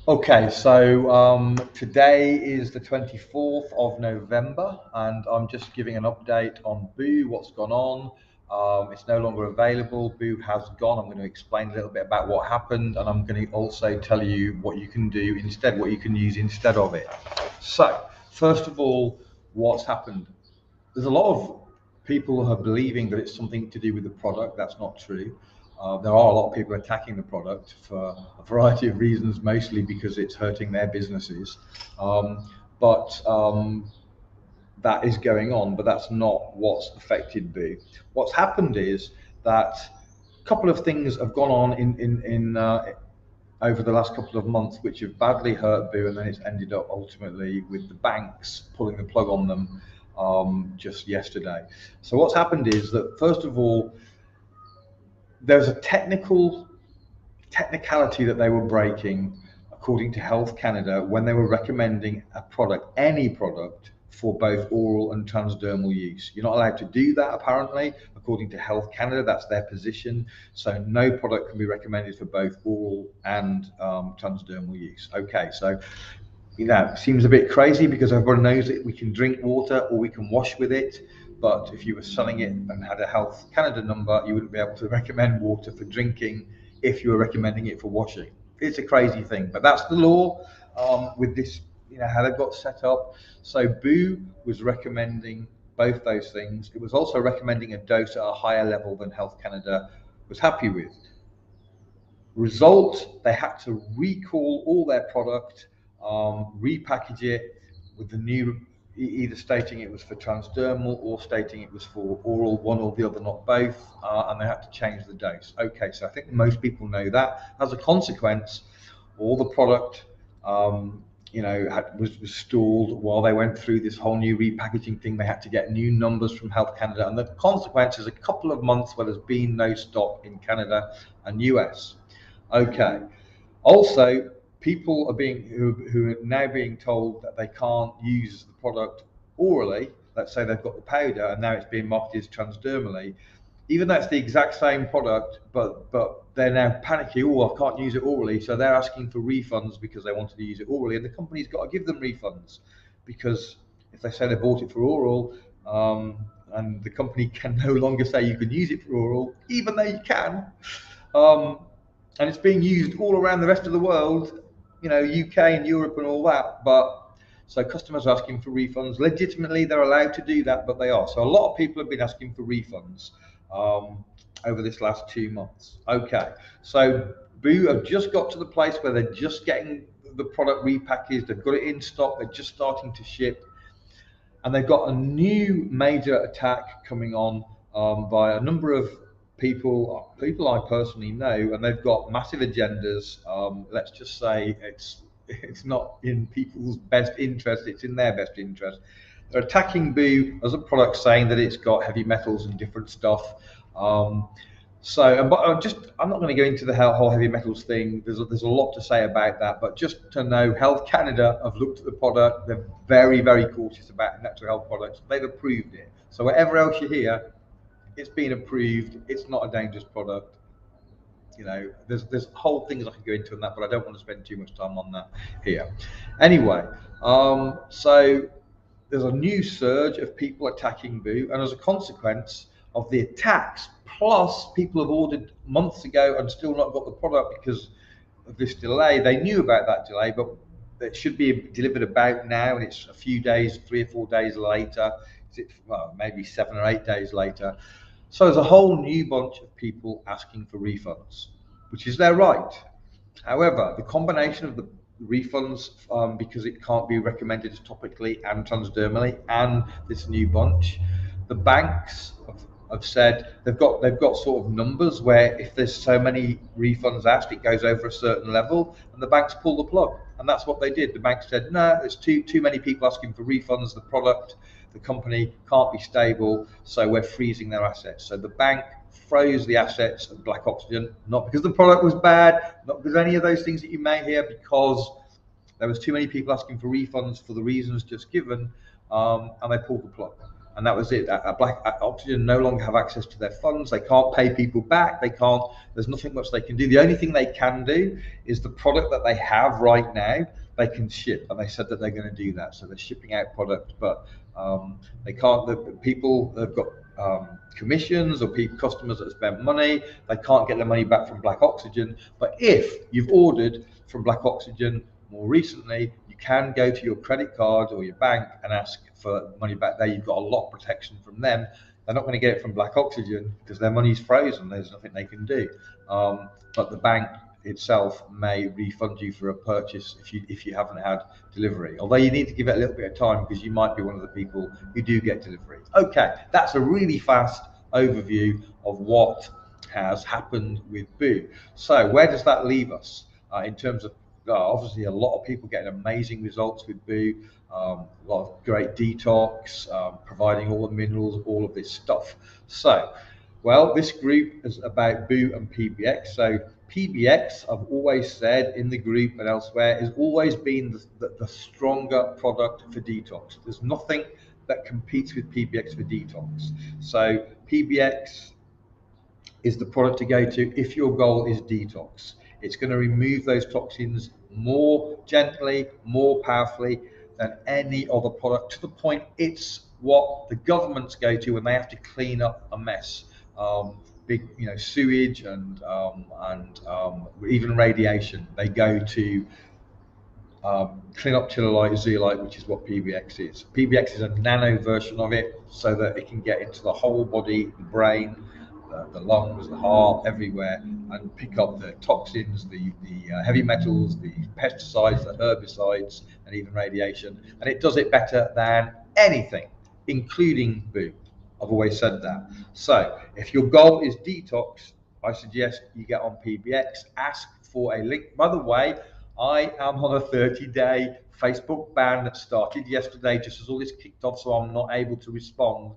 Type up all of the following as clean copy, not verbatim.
Okay, so today is the 24th of November, and I'm just giving an update on Boo, what's gone on. It's no longer available. Boo has gone. I'm going to explain a little bit about what happened, and I'm going to also tell you what you can do instead, what you can use instead of it. So, first of all, what's happened? There's a lot of people who are believing that it's something to do with the product. That's not true. There are a lot of people attacking the product for a variety of reasons, mostly because it's hurting their businesses. But that is going on, but that's not what's affected Boo. What's happened is that a couple of things have gone on in over the last couple of months, which have badly hurt Boo, and then it's ended up ultimately with the banks pulling the plug on them just yesterday. So what's happened is that first of all, there's a technicality that they were breaking, according to Health Canada, when they were recommending a product, any product, for both oral and transdermal use. You're not allowed to do that, apparently, according to Health Canada. That's their position. So no product can be recommended for both oral and transdermal use. Okay, so it seems a bit crazy because everyone knows that we can drink water or we can wash with it. But if you were selling it and had a Health Canada number, you wouldn't be able to recommend water for drinking if you were recommending it for washing. It's a crazy thing, but that's the law with this, how they've got set up. So Boo was recommending both those things. It was also recommending a dose at a higher level than Health Canada was happy with. Result, they had to recall all their product, repackage it with the new, either stating it was for transdermal or stating it was for oral, one or the other, not both, and they had to change the dose. Okay, so I think most people know that. As a consequence, all the product was stalled while they went through this whole new repackaging thing. They had to get new numbers from Health Canada, and the consequence is a couple of months where there's been no stock in Canada and US. Okay. Also, people are who are now being told that they can't use the product orally. Let's say they've got the powder and now it's being marketed as transdermally. Even though it's the exact same product, but they're now panicking. Oh, I can't use it orally, so they're asking for refunds because they wanted to use it orally, and the company's got to give them refunds because if they say they bought it for oral, and the company can no longer say you can use it for oral, even though you can. And it's being used all around the rest of the world, UK and Europe and all that. But so customers are asking for refunds. Legitimately, they're allowed to do that, but they are. So a lot of people have been asking for refunds over this last 2 months. Okay, so Boo have just got to the place where they're just getting the product repackaged. They've got it in stock. They're just starting to ship. And they've got a new major attack coming on by a number of people I personally know, and they've got massive agendas. Let's just say it's not in people's best interest; it's in their best interest. They're attacking Boo as a product, saying that it's got heavy metals and different stuff. But I'm not going to go into the whole heavy metals thing. There's a lot to say about that, but just to know, Health Canada have looked at the product. They're very, very cautious about natural health products. They've approved it. So whatever else you hear, it's been approved. It's not a dangerous product. There's whole things I can go into on that, but I don't want to spend too much time on that here. Anyway, so there's a new surge of people attacking Boo, and as a consequence of the attacks, plus people have ordered months ago and still not got the product because of this delay. They knew about that delay, but it should be delivered about now, and it's a few days, 3 or 4 days later. Well, maybe 7 or 8 days later. So there's a whole new bunch of people asking for refunds, which is their right. However, the combination of the refunds, because it can't be recommended topically and transdermally, and this new bunch, the banks have said they've got sort of numbers where if there's so many refunds asked, it goes over a certain level, and the banks pull the plug. And that's what they did. The bank said, no, there's too many people asking for refunds. The company can't be stable, so we're freezing their assets. So the bank froze the assets of Black Oxygen, not because the product was bad, not because any of those things that you may hear, because there was too many people asking for refunds for the reasons just given, and they pulled the plug. and that was it. Oxygen no longer have access to their funds. They can't pay people back. They can't. There's nothing much they can do. The only thing they can do is the product that they have right now. They can ship, and they said that they're going to do that. So they're shipping out product, but they can't. The people have got commissions or people, customers that have spent money. They can't get their money back from Black Oxygen. But if you've ordered from Black Oxygen more recently, you can go to your credit card or your bank and ask for money back there. You've got a lot of protection from them. They're not going to get it from Black Oxygen because their money's frozen. There's nothing they can do. But the bank itself may refund you for a purchase if you haven't had delivery. Although you need to give it a little bit of time because you might be one of the people who do get delivery. Okay, that's a really fast overview of what has happened with Boo. So where does that leave us in terms of obviously a lot of people getting amazing results with Boo, a lot of great detox, providing all the minerals, all of this stuff. So, well, this group is about Boo and PBX. So PBX, I've always said in the group and elsewhere, has always been the stronger product for detox. There's nothing that competes with PBX for detox. So PBX is the product to go to if your goal is detox. It's going to remove those toxins more gently, more powerfully than any other product, to the point it's what the governments go to when they have to clean up a mess. Big, sewage and even radiation. They go to clean up chilolite, zeolite, which is what PBX is. PBX is a nano version of it, so that it can get into the whole body, the brain, the lungs, the heart, everywhere, and pick up the toxins, the heavy metals, the pesticides, the herbicides, and even radiation. And it does it better than anything, including Boo. I've always said that. So if your goal is detox, I suggest you get on PBX. Ask for a link. By the way, I am on a 30-day Facebook ban that started yesterday, just as all this kicked off, so I'm not able to respond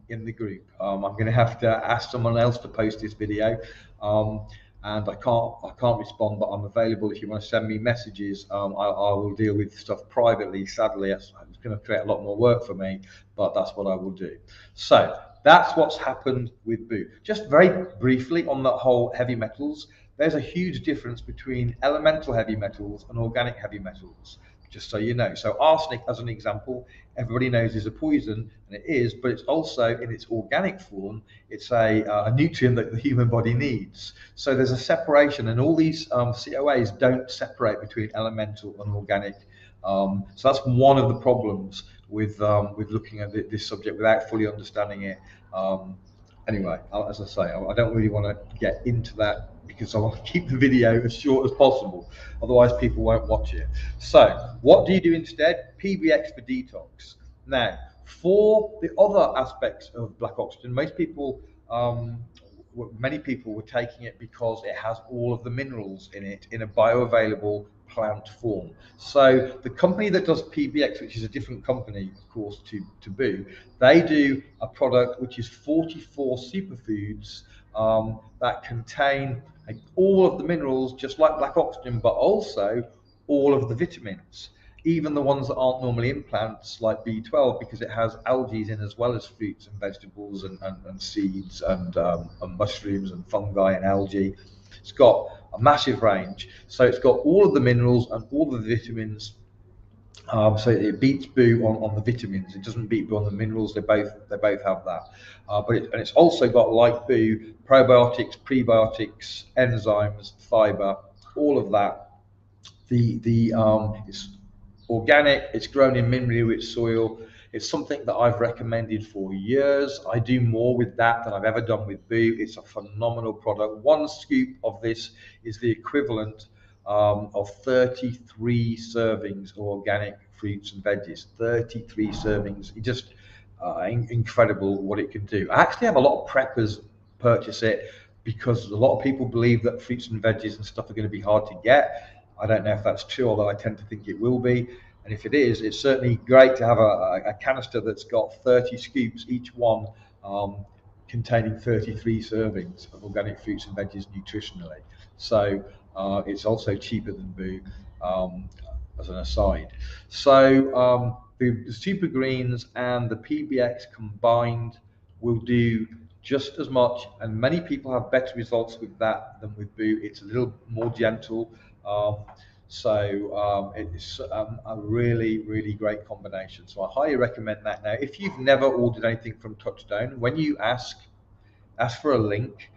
in the group. I'm going to have to ask someone else to post this video, and I can't respond, but I'm available if you want to send me messages. I will deal with stuff privately. Sadly, it's going to create a lot more work for me, but that's what I will do. So that's what's happened with Boo. Just very briefly on the whole heavy metals, there's a huge difference between elemental heavy metals and organic heavy metals, just so you know. So arsenic, as an example, everybody knows is a poison, and it is, but it's also, in its organic form, it's a nutrient that the human body needs. So there's a separation, and all these COAs don't separate between elemental and organic. So that's one of the problems with looking at this subject without fully understanding it. Anyway, as I say, I don't really want to get into that because I want to keep the video as short as possible. Otherwise, people won't watch it. So what do you do instead? PBX for detox. Now, for the other aspects of Black Oxygen, many people were taking it because it has all of the minerals in it in a bioavailable plant form. So the company that does PBX, which is a different company, of course, to Boo, they do a product which is 44 superfoods that contain all of the minerals, just like Black Oxygen, but also all of the vitamins, even the ones that aren't normally in plants, like B12, because it has algae in as well as fruits and vegetables and seeds and mushrooms and fungi and algae. It's got a massive range. So it's got all of the minerals and all of the vitamins. So it beats Boo on the vitamins. It doesn't beat Boo on the minerals. They both have that. And it's also got, like Boo, probiotics, prebiotics, enzymes, fiber, all of that. It's organic. It's grown in minerally rich soil. It's something that I've recommended for years. I do more with that than I've ever done with Boo. It's a phenomenal product. One scoop of this is the equivalent of 33 servings of organic fruits and veggies. 33 servings. It just incredible what it can do. I actually have a lot of preppers purchase it because a lot of people believe that fruits and veggies and stuff are going to be hard to get. I don't know if that's true, although I tend to think it will be. And if it is, it's certainly great to have a canister that's got 30 scoops, each one containing 33 servings of organic fruits and veggies nutritionally. So it's also cheaper than Boo, as an aside. So the super greens and the PBX combined will do just as much, and many people have better results with that than with Boo. It's a little more gentle, um, it's a really, really great combination. So I highly recommend that. Now, if you've never ordered anything from Touchstone, when you ask for a link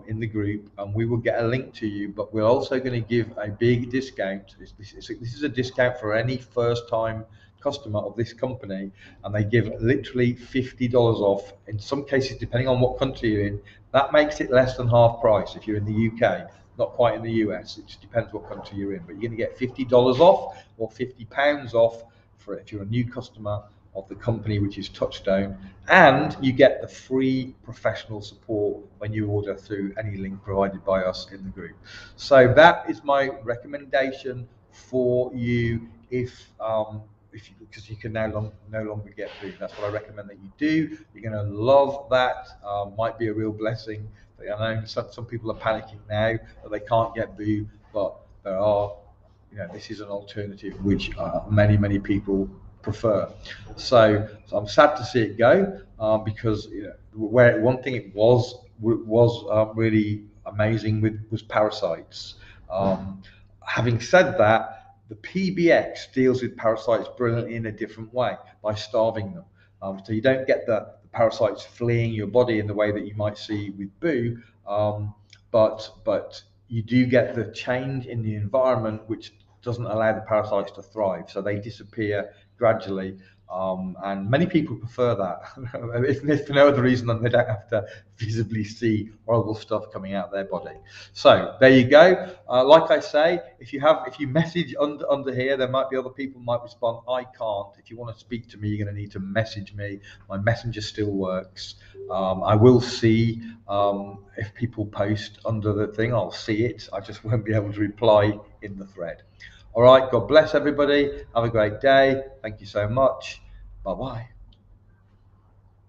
in the group, and we will get a link to you. But we're also going to give a big discount. This is a discount for any first-time customer of this company, and they give literally $50 off. In some cases, depending on what country you're in, that makes it less than half price. If you're in the UK, not quite in the US, it just depends what country you're in. But you're going to get $50 off or £50 off for if you're a new customer of the company, which is Touchstone, and you get the free professional support when you order through any link provided by us in the group. So that is my recommendation for you because you can no longer get food. That's what I recommend that you do. You're going to love that. Might be a real blessing. I know some people are panicking now that they can't get boo, but there are, this is an alternative which many people prefer. So I'm sad to see it go, because where one thing it was really amazing with was parasites. Having said that, the PBX deals with parasites brilliantly in a different way by starving them. So you don't get the parasites fleeing your body in the way that you might see with Boo, but you do get the change in the environment which doesn't allow the parasites to thrive. So they disappear gradually. And many people prefer that, if for no other reason than they don't have to visibly see horrible stuff coming out of their body. So there you go. Like I say, if you message under here, there might be other people might respond. I can't. If you want to speak to me, you're going to need to message me. My messenger still works. I will see if people post under the thing. I'll see it. I just won't be able to reply in the thread. All right, God bless everybody. Have a great day. Thank you so much. Bye-bye.